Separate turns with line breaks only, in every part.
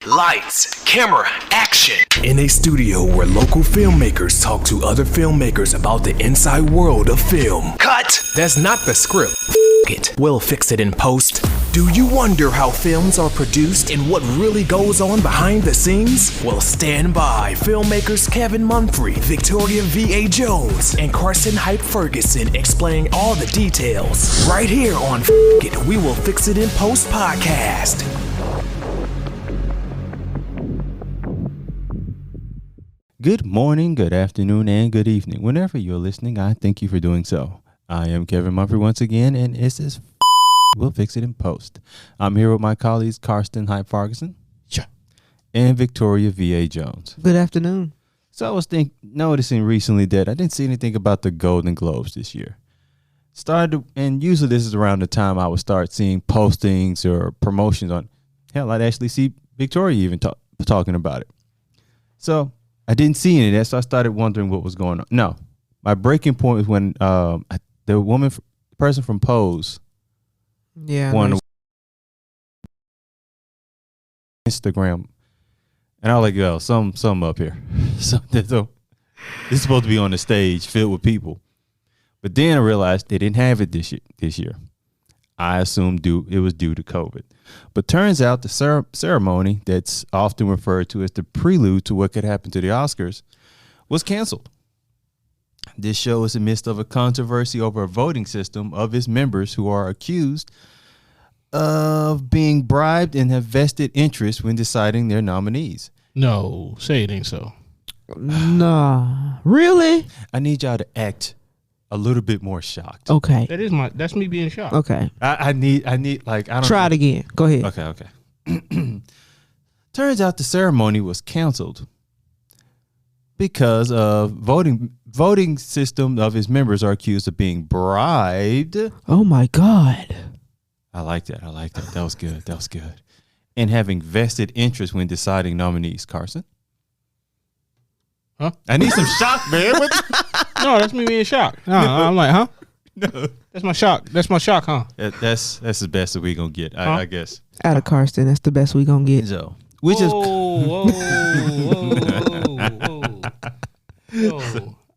Lights, camera, action.
In a studio where local filmmakers talk to other filmmakers about the inside world of film.
Cut.
That's not the script. It. We'll fix it in post. Do you wonder how films are produced and what really goes on behind the scenes? Well, stand by. Filmmakers Kevin Munfrey, Victoria V.A. Jones, and Carson Hype Ferguson explain all the details. Right here on It, We Will Fix It in Post podcast.
Good morning, good afternoon, and good evening. Whenever you're listening, I thank you for doing so. I am Kevin Munfrey once again, and this is We'll Fix It in Post. I'm here with my colleagues Carson Hype Ferguson and Victoria V.A. Jones.
Good afternoon.
So I was noticing recently that I didn't see anything about the Golden Globes this year. And usually this is around the time I would start seeing postings or promotions on. Hell, I'd actually see Victoria even talking about it. So I didn't see any of that, so I started wondering what was going on. No, my breaking point was when the person from Pose, won Instagram, and I was like, "Yo, some up here." So this is supposed to be on the stage filled with people, but then I realized they didn't have it this year. I assumed it was due to COVID. But turns out the ceremony that's often referred to as the prelude to what could happen to the Oscars was canceled. This show is in the midst of a controversy over a voting system of its members who are accused of being bribed and have vested interest when deciding their nominees.
No, say it ain't so.
Nah, really?
I need y'all to act a little bit more shocked.
Okay.
That's me being shocked.
Okay.
I need like, I don't
Try it again. Go ahead.
Okay. Turns out the ceremony was canceled because of voting system of his members are accused of being bribed.
Oh my God.
I like that. That was good. And having vested interest when deciding nominees. Carson?
Huh?
I need some shock, man.
No, that's me being shocked. I'm like, huh?
No.
That's my shock. That's my shock, huh?
That's the best that we gonna get, I guess.
Out of Karsten, that's the best we gonna get.
So,
whoa.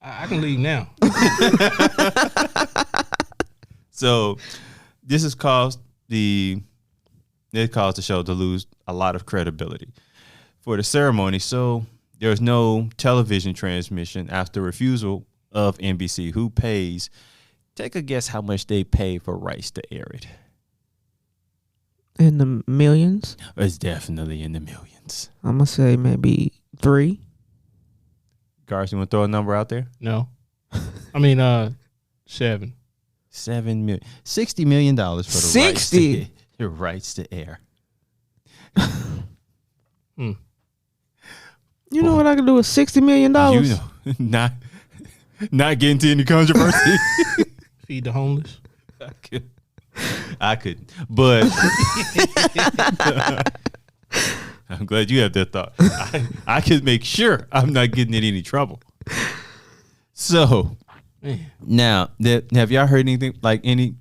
I can leave now.
So, this has caused the show to lose a lot of credibility for the ceremony. So there's no television transmission after refusal of NBC, who pays. Take a guess how much they pay for rights to air it.
In the millions?
It's definitely in the millions.
I'm gonna say maybe 3.
Garth, you want to throw a number out there?
No. I mean, 7.
$7 million. $60 million for the
60?
rights to air.
You know what I can do with $60 million?
You know, not get into any controversy.
Feed the homeless.
I couldn't. But I'm glad you have that thought. I can make sure I'm not getting in any trouble. So now, have y'all heard anything, like any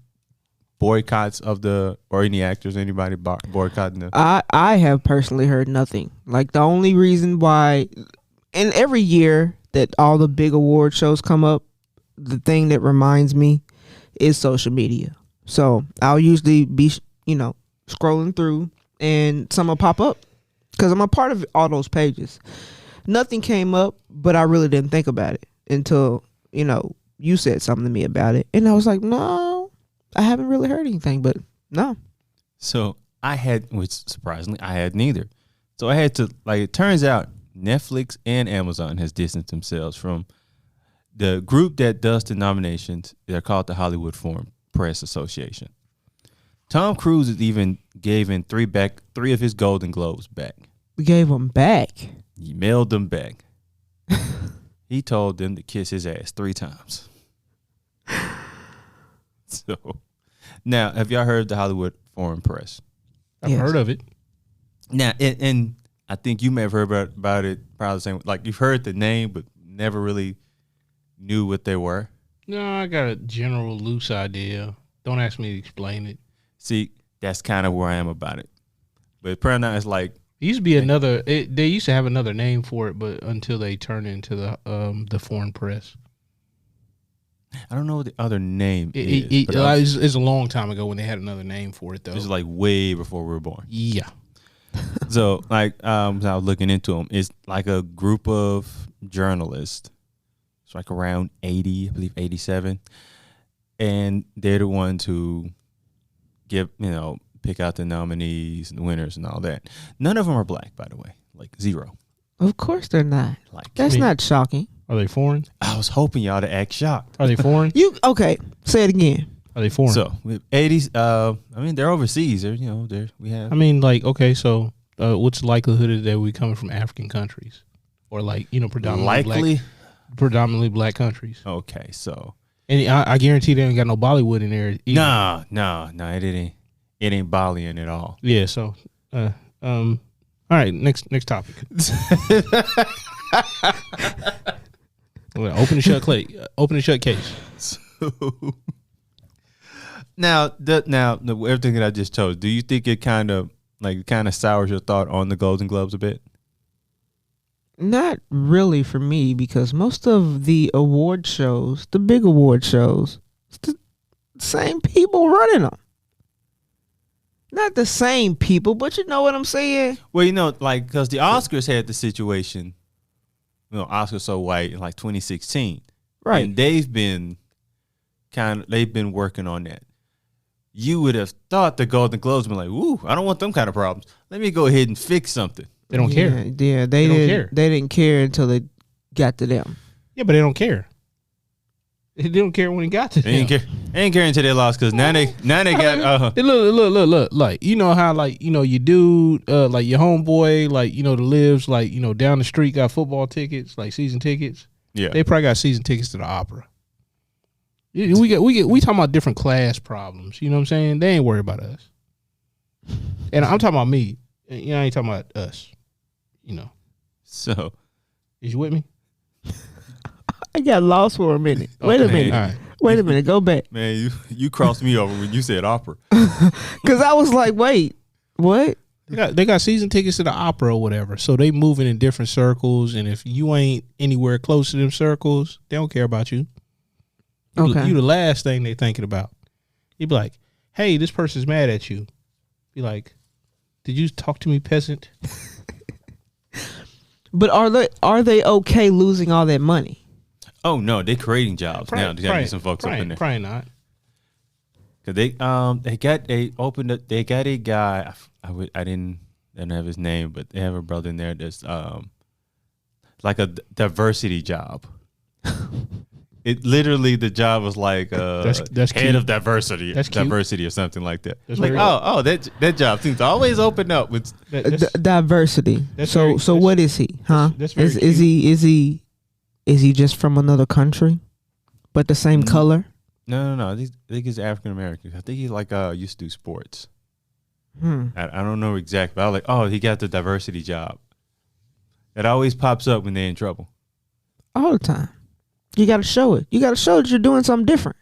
boycotts or any actors, anybody boycotting them?
I have personally heard nothing. Like, the only reason why, and every year that all the big award shows come up, the thing that reminds me is social media. So I'll usually be, scrolling through and some will pop up because I'm a part of all those pages. Nothing came up, but I really didn't think about it until, you said something to me about it. And I was like, no, I haven't really heard anything, but no.
So which surprisingly, I had neither. So I had to, it turns out Netflix and Amazon has distanced themselves from the group that does the nominations. They're called the Hollywood Foreign Press Association. Tom Cruise has even gave in 3 of his Golden Globes back.
We gave them back.
He mailed them back. He told them to kiss his ass 3 times. So now, have y'all heard of the Hollywood Foreign Press?
I've heard of it.
Now, and I think you may have heard about it probably the same. Like, you've heard the name, but never really knew what they were.
No, I got a general loose idea. Don't ask me to explain it.
See, that's kind of where I am about it. But apparently it's like
It used to be another. They used to have another name for it, but until they turned it into the foreign press.
I don't know what the other name is.
It's a long time ago when they had another name for it, though.
This is like way before we were born.
Yeah.
So, like, I was looking into them. It's like a group of journalists. It's like around 80, I believe 87. And they're the ones who pick out the nominees and the winners and all that. None of them are black, by the way. Like, zero.
Of course they're not.
Like,
That's not shocking.
Are they foreign?
I was hoping y'all to act shocked.
Are they foreign?
Okay? Say it again.
Are they foreign?
So, with 80s, I mean, they're overseas. We have.
I mean, like, okay, so what's the likelihood that we coming from African countries, or like predominantly black countries?
Okay, so.
And I guarantee they ain't got no Bollywood in there either.
No, it ain't Balian at all.
Yeah. So, all right. Next topic. Well, open and shut case.
So, now everything that I just chose, do you think it kind of sours your thought on the Golden Globes a bit?
Not really for me, because most of the award shows, the big award shows, it's the same people running them. Not the same people, but you know what I'm saying?
Well, because the Oscars had the situation, Oscars So White in like 2016.
Right.
And they've been working on that. You would have thought the Golden Globes been like, "Ooh, I don't want them kind of problems. Let me go ahead and fix something."
They don't care.
Yeah, they didn't care. They didn't care until it got to them.
Yeah, but they don't care. They don't care when it got to them.
They ain't care until they lost, because now they got.
Look. Like, you know how, like, you do, like your homeboy, like, that lives, like, down the street, got football tickets, like season tickets.
Yeah,
they probably got season tickets to the opera. We talking about different class problems. You know what I'm saying? They ain't worried about us. And I'm talking about me. I ain't talking about us.
So,
is you with me?
I got lost for a minute. Wait a minute.
All right.
Wait a minute. Go back.
Man, you crossed me over when you said opera.
Because I was like, wait, what?
They got season tickets to the opera or whatever. So they moving in different circles, and if you ain't anywhere close to them circles, they don't care about you.
Okay.
You the last thing they thinking about. You be like, hey, this person's mad at you. Be like, did you talk to me, peasant?
But are they okay losing all that money?
Oh no, they're creating jobs now. They gotta get some folks up in there.
Probably not.
Cause they got a guy. I didn't have his name, but they have a brother in there that's like a diversity job. It literally, the job was like
that's
head
cute.
of diversity,
That's cute.
diversity or something like that.
That's
like,
very-
that job seems to always open up with.
Diversity.
That's
So
very-
so what is he? Huh?
that's very
Is he just from another country, but the same color?
No. I think he's African American. I think he used to do sports. I don't know exactly, but I was like, oh, he got the diversity job. It always pops up when they're in trouble.
All the time. You got to show it. You got to show that you're doing something different.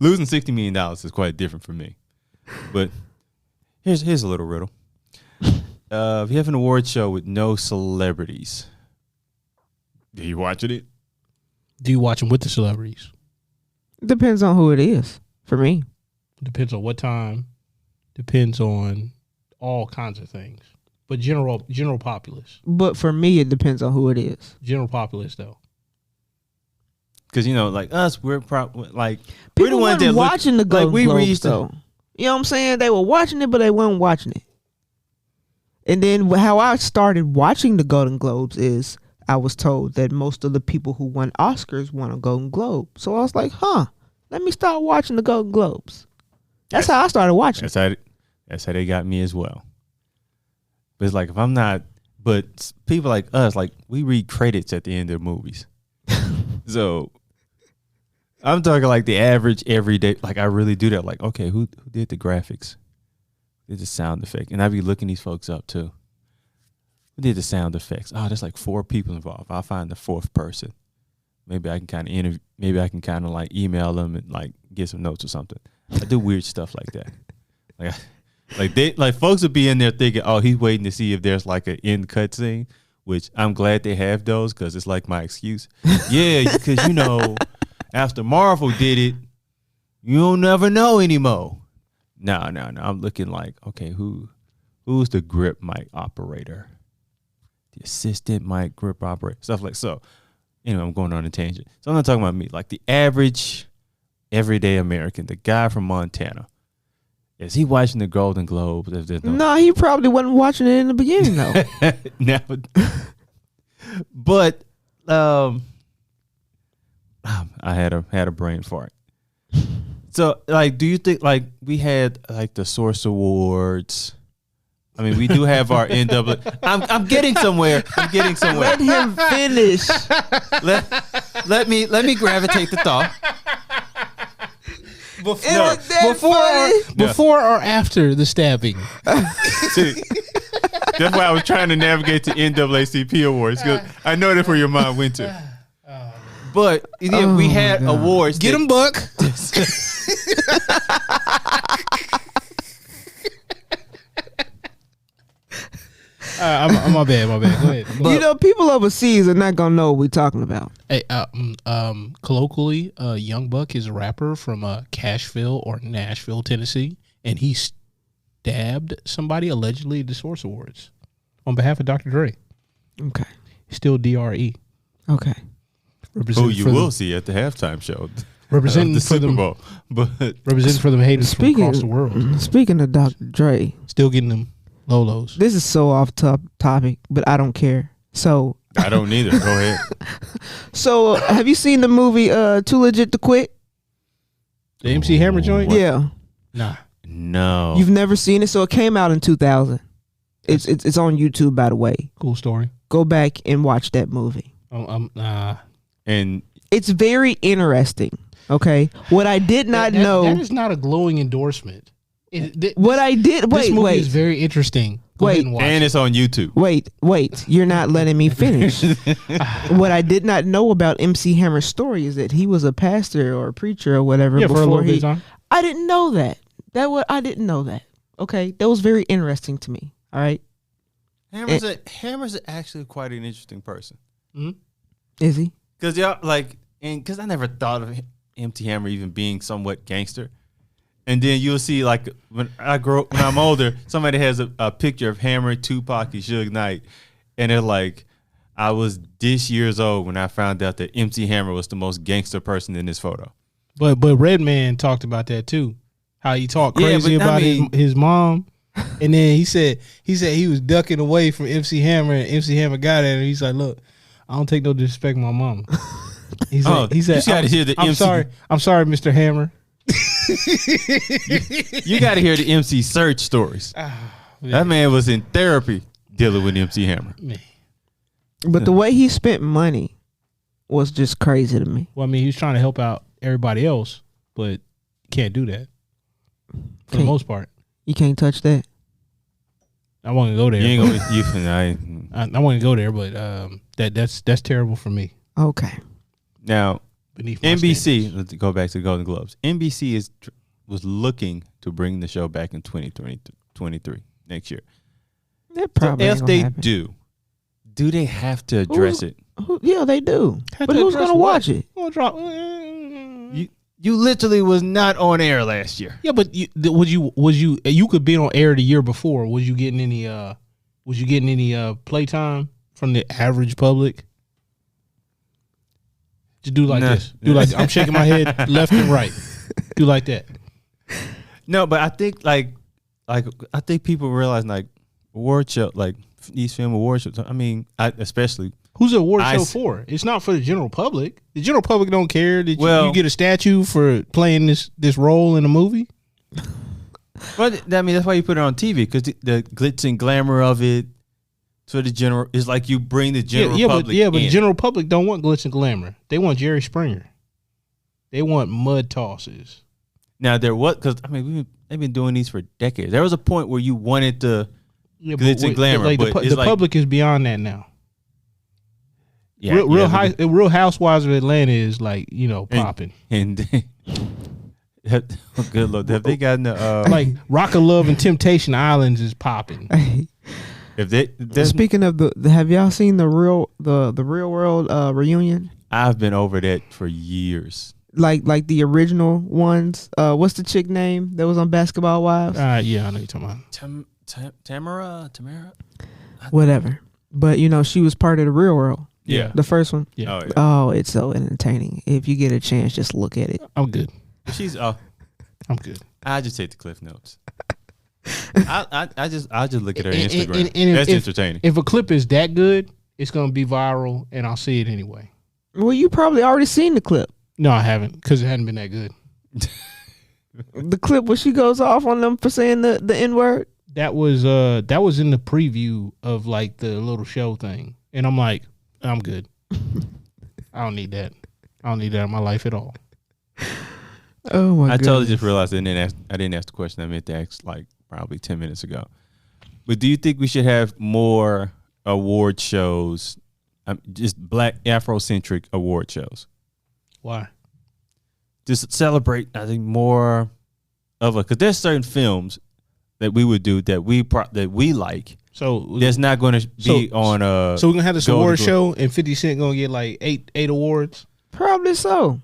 Losing $60 million is quite different for me. But here's a little riddle. If you have an award show with no celebrities, are you watching it?
Do you watch them with the celebrities?
Depends on who it is. For me,
Depends on what time. Depends on all kinds of things. But general populace.
but for me, it depends on who it is.
General populace, though.
Because like us, we're we're the
People
ones
weren't
that
watching the Golden
we
Globes,
reached
though. You know what I'm saying? They were watching it, but they weren't watching it. And then how I started watching the Golden Globes is I was told that most of the people who won Oscars won a Golden Globe. So I was like, let me start watching the Golden Globes. That's how I started watching.
That's how they got me as well. But it's like, if I'm not, but people like us, like, we read credits at the end of movies. So I'm talking like the average everyday, like, I really do that. Like, okay, who did the graphics? Who did the sound effect? And I be looking these folks up too. Who did the sound effects? Oh, there's like 4 people involved. I'll find the 4th person. Maybe I can kind of interview. Maybe I can kind of like email them and like get some notes or something. I do weird stuff like that. Like Like folks would be in there thinking, oh, he's waiting to see if there's like an end cut scene, which I'm glad they have those because it's like my excuse. Yeah, because after Marvel did it, you'll never know anymore. No. I'm looking like, okay, who's the grip mic operator? The assistant mic grip operator, stuff like so. Anyway, I'm going on a tangent. So I'm not talking about me, like the average everyday American, the guy from Montana. Is he watching the Golden Globes? If there's
No, he probably wasn't watching it in the beginning though.
But I had a brain fart. So, like, do you think like we had like the Source Awards? I mean, we do have our NAA. I'm getting somewhere.
Let him finish.
Let me gravitate the thought.
Before or after the stabbing?
See, that's why I was trying to navigate to NAACP awards because I know that's where your mind went to. But we had awards.
Get him, Buck. My bad. Go ahead.
People overseas are not gonna know what we're talking about.
Hey, colloquially, Young Buck is a rapper from Cashville or Nashville, Tennessee, and he stabbed somebody allegedly at the Source Awards on behalf of Dr. Dre.
Okay.
Still DRE.
Okay.
Who you will see at the halftime show.
Representing
the
for
Super
them,
Bowl. But
representing for them haters from across the world.
Speaking of Dr. Dre,
still getting them Lolos.
This is so off topic, but I don't care. So
I don't either. Go ahead.
So have you seen the movie Too Legit to Quit?
The MC Hammer joint?
What?
Yeah.
Nah.
No.
You've never seen it? So it came out in 2000. It's on YouTube, by the way.
Cool story.
Go back and watch that movie.
And
it's very interesting. Okay. What I did not know.
That is not a glowing endorsement.
What I did.
This movie
wait.
is very interesting. Go ahead and watch
and
it.
it's on YouTube.
Wait. You're not letting me finish. What I did not know about MC Hammer's story is that he was a pastor or a preacher or whatever
for a
before
little bit of time.
I didn't know that. I didn't know that. Okay. That was very interesting to me. All right.
Hammer's actually quite an interesting person.
Mm-hmm.
Is he?
Because I never thought of MC Hammer even being somewhat gangster. And then you'll see, like, when I'm older, somebody has a picture of Hammer, Tupac, and Suge Knight. And they're like, I was this years old when I found out that MC Hammer was the most gangster person in this photo.
But Redman talked about that too. How he talked crazy about his mom. And then he said he was ducking away from MC Hammer, and MC Hammer got at him. He's like, look, I don't take no disrespect to my mama. He said, I'm sorry, Mr. Hammer.
You got to hear the MC Search stories. That man was in therapy dealing with MC Hammer.
Man.
But the way he spent money was just crazy to me.
Well, I mean, he was trying to help out everybody else, but you can't do that for the most part.
You can't touch that.
I want to go there.
You ain't gonna,
I want to go there, but that's terrible for me.
Okay.
Now, NBC.
Standards.
Let's go back to the Golden Globes. NBC was looking to bring the show back in 2023 next year.
That probably
so if they do they have to address it?
Yeah, they do. But who's gonna watch it?
You literally was not on air last year.
Yeah, but you could be on air the year before. Was you getting any playtime from the average public? Just do like this. Do like I'm shaking my head left and right. Do like that.
No, but I think I think people realize like award show, like these film award shows. I mean, especially
who's the award show for? It's not for the general public. The general public don't care that you get a statue for playing this role in a movie.
But I mean, that's why you put it on TV because the glitz and glamour of it. So the general is like you bring the general public.
But the general public don't want glitz and glamour. They want Jerry Springer. They want mud tosses.
Now because I mean they've been doing these for decades. There was a point where you wanted the glitz and glamour, but
the public is beyond that now.
Yeah,
Real Housewives of Atlanta is like popping.
And Good Lord, have they gotten the
Like Rock of Love and Temptation Islands is popping.
if they
Speaking of have y'all seen the real world reunion?
I've been over that for years.
Like the original ones. What's the chick name that was on Basketball Wives?
Yeah, I know you're talking about.
Tamara.
Whatever. But she was part of the real world.
Yeah.
The first one.
Yeah.
Oh, yeah.
Oh, it's so entertaining. If you get a chance, just look at it.
I'm good.
She's
I'm good.
I just take the cliff notes. I just look at her Instagram.
And
That's
if,
entertaining.
If a clip is that good, it's gonna be viral, and I'll see it anyway.
Well, you probably already seen the clip.
No, I haven't, because it hadn't been that good.
The clip where she goes off on them for saying the N-word.
That was in the preview of like the little show thing, and I'm like, I'm good. I don't need that. I don't need that in my life at all.
Oh my!
I totally
goodness.
just realized I didn't ask the question I meant to ask like probably 10 minutes ago. But do you think we should have more award shows, just Black Afrocentric award shows?
Why?
Just celebrate, I think, more of because there's certain films that we would do that we like.
So
That's not going to be on.
So we're gonna have this
Golden
award
Globe.
show, and 50 Cent gonna get like eight awards.
Probably so.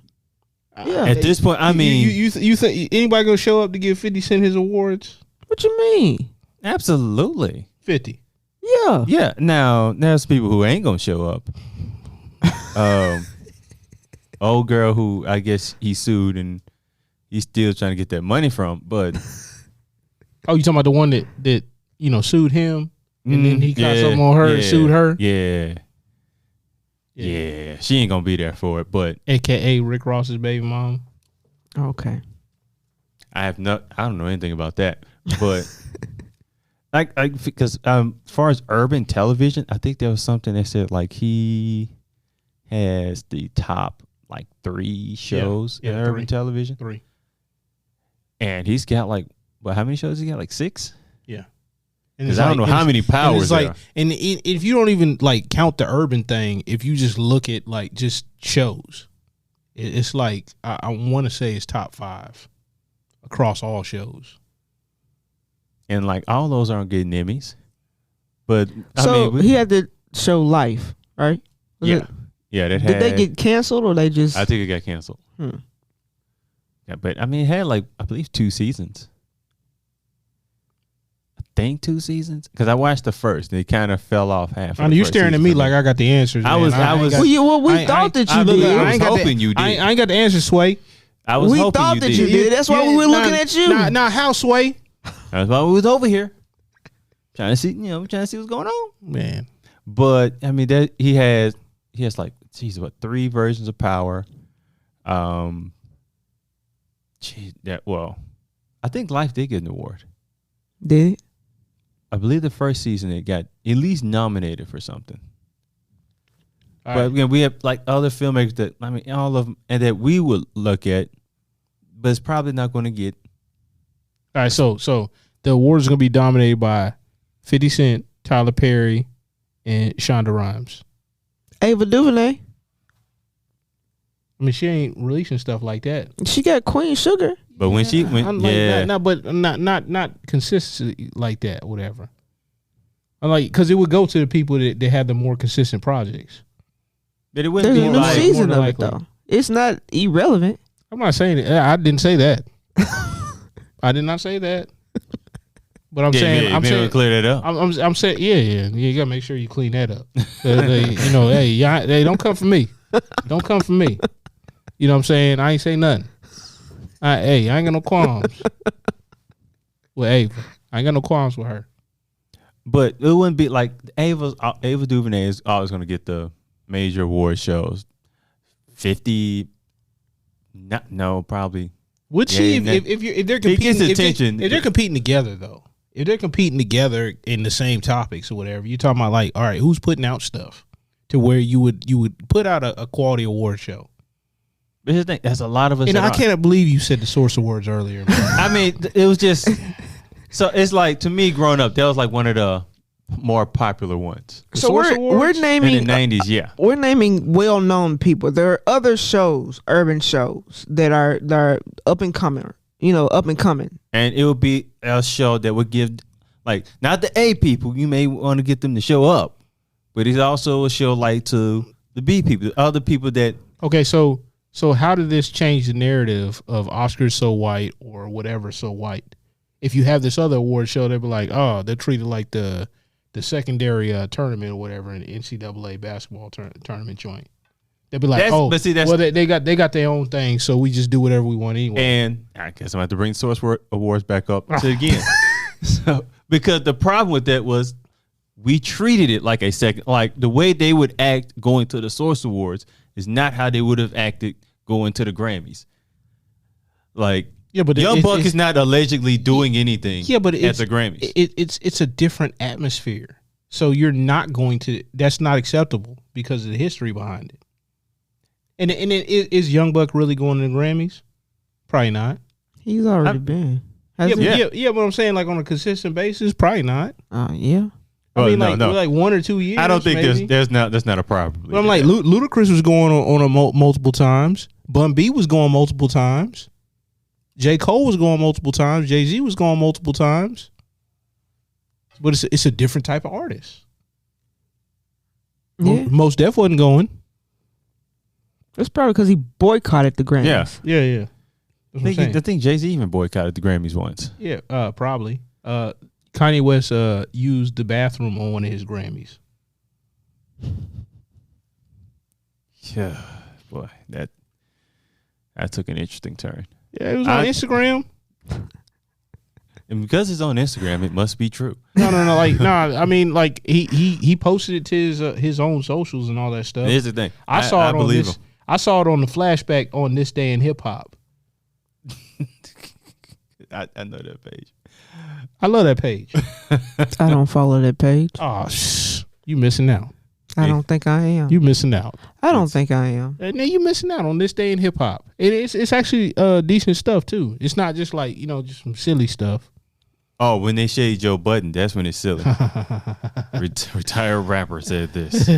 Yeah.
At this point, I mean,
you think anybody gonna show up to give 50 Cent his awards?
What you mean?
absolutely.
50.
Yeah.
Yeah. Now there's people who ain't gonna show up. Old girl who I guess he sued and he's still trying to get that money from. But
Oh, you talking about the one that sued him, and then he got something on her and sued her?
Yeah. She ain't gonna be there for it. But
AKA Rick Ross's baby mom.
Okay.
I don't know anything about that. But because as far as urban television, I think there was something that said like he has the top like 3 shows in urban television.
3.
And he's got like, how many shows he got? Like 6?
Yeah.
Because I don't know how many powers there are.
And if you don't even like count the urban thing, if you just look at like just shows, it's like I want to say it's top 5 across all shows.
And like all those aren't getting Emmys. But
He had to show Life, right?
Yeah,
Did they get canceled or they just?
I think it got canceled. Yeah, but I mean, it had like I believe 2 seasons. I think 2 seasons because I watched the first. And it kind of fell off half.
I know you're staring at me like I got the answers.
I was.
We thought that you did.
I was hoping you did.
I ain't got the answer, Sway.
I was
We
hoping
thought
you
that
did.
you did. That's why we were looking at you.
Nah, how, Sway?
That's why we was over here trying to see. Trying to see what's going on.
Man,
but I mean, that he has like, geez, what 3 versions of Power. I think Life did get an award.
Did it?
I believe the first season it got at least nominated for something.
all
But
right.
again, we have like other filmmakers that all of them, and that we would look at, but it's probably not going to get.
All right, so the awards are gonna be dominated by 50 Cent, Tyler Perry, and Shonda Rhimes.
Ava DuVernay.
I mean, she ain't releasing stuff like that.
She got Queen Sugar.
But when she went,
not consistently like that, whatever. I'm like, because it would go to the people that have the more consistent projects.
but it wouldn't
There's
be
a new
like
season
more
of
than
it
likely.
though. It's not irrelevant.
I'm not saying it. I didn't say that. I did not say that. But I'm saying, I'm saying,
clear that up.
I'm saying, yeah. You gotta make sure you clean that up. Hey, don't come for me. Don't come for me. You know what I'm saying? I ain't say nothing. I ain't got no qualms with Ava. I ain't got no qualms with her.
But it wouldn't be like Ava DuVernay is always going to get the major award shows. 50, no, probably.
Would she if they're competing?
gets attention.
If they're competing together though, if they're competing together in the same topics or whatever, you're talking about like, all right, who's putting out stuff to where you would put out a quality award show?
But here's the thing, that's a lot of us.
And
that
I
aren't.
cannot believe you said the source of words earlier.
I mean, it was just so it's like to me growing up, that was like one of the more popular ones.
So
Source
we're
Awards?
naming
In the 90s, yeah.
we're naming well-known people. There are other shows, urban shows that are up and coming. Up and coming.
And it would be a show that would give, like, not the A people, you may want to get them to show up, but it's also a show like to the B people, the other people that.
Okay, so how did this change the narrative of Oscars so white or whatever so white? If you have this other award show, they'll be like, oh, they're treated like the secondary tournament or whatever in the NCAA basketball tournament joint. They'll be like, they got their own thing, so we just do whatever we want anyway.
And I guess I'm going to have to bring Source Awards back up to again. So, because the problem with that was we treated it like a second, like the way they would act going to the Source Awards is not how they would have acted going to the Grammys. Like,
yeah, but
Young Buck is not allegedly doing anything
at
the Grammys.
It's a different atmosphere. So you're not going to, that's not acceptable because of the history behind it. And is Young Buck really going to the Grammys? Probably not.
He's already been.
Yeah, but I'm saying like on a consistent basis, probably not.
Yeah.
I mean, like 1 or 2 years.
I don't think
maybe.
that's not a problem.
But I'm like, Ludacris was going on multiple times. Bun B was going multiple times. J. Cole was going multiple times. Jay-Z was going multiple times. But it's a different type of artist.
Yeah.
Most Def wasn't going.
It's probably because he boycotted the Grammys.
Yeah.
I think Jay-Z even boycotted the Grammys once.
Yeah, probably. Kanye West used the bathroom on one of his Grammys.
Yeah, boy, that took an interesting turn.
Yeah, it was on Instagram.
And because it's on Instagram, it must be true.
No. I mean, like he posted it to his own socials and all that stuff.
Here's the thing.
I saw it on the flashback on This Day in Hip Hop.
I know that page.
I love that page.
I don't follow that page.
Oh, you missing out.
I don't think I am.
You missing out.
I don't think I am.
And then you missing out on This Day in Hip Hop. It's actually decent stuff too. It's not just like just some silly stuff.
Oh, when they shade Joe Budden, that's when it's silly. Retired rapper said this.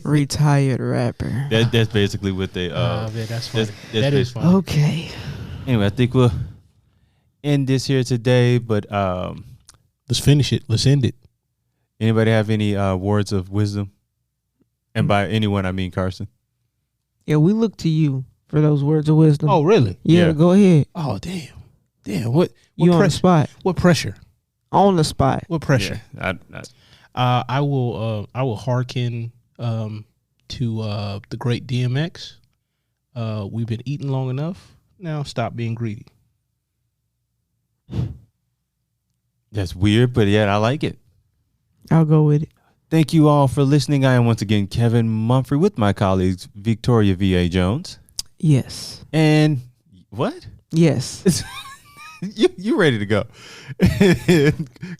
Retired rapper.
That's basically what they.
Man, that's funny. That is funny.
Okay.
Anyway, I think we'll end this here today. But
let's finish it. Let's end it.
Anybody have any words of wisdom? And by anyone, I mean Carson.
Yeah, we look to you for those words of wisdom.
Oh, really?
Yeah. Go ahead.
Oh, damn. What
you on the spot?
What pressure?
On the spot.
What pressure?
Yeah,
I will hearken to the great DMX. We've been eating long enough. Now stop being greedy.
That's weird, but yeah, I like it.
I'll go with it.
Thank you all for listening. I am once again Kevin Mumphrey with my colleagues Victoria V.A. Jones.
Yes.
And what?
Yes.
You ready to go.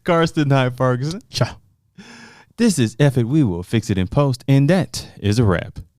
Karsten Hyde Ferguson.
Ciao.
This is F It. We will fix it in post. And that is a wrap.